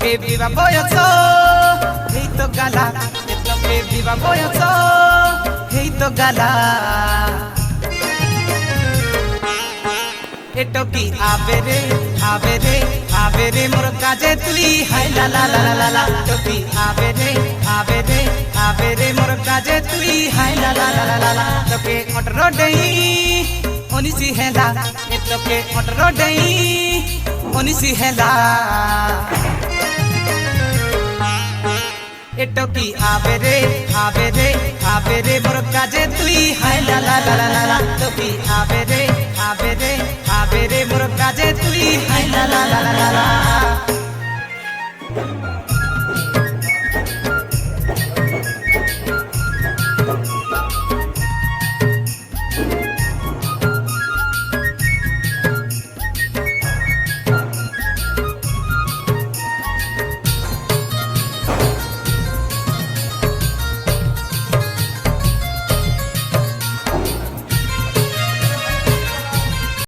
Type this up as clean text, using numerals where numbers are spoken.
তোকে বিবা বয়স এই তো গালা তোকে বিবা বয়স এই তো গালা এটো কি আবেরে আবেরে আবেরে মোর কাজে তুই হাই লা লা লা লা লা এটো কি আবেরে আবেরে আবেরে মোর কাজে তুই হাই লা লা লা লা লা তোকে অটর দেই অনিসি হেলা এটোকে অটর দেই অনিসি হেলা এটো কি আবেরে আবেরে আবেরে মোর কাজে তুই হাই লা লা লা লা লা তো কি আবেরে আবেরে আবেরে মোর কাজে তুই হাই লা লা লা লা লা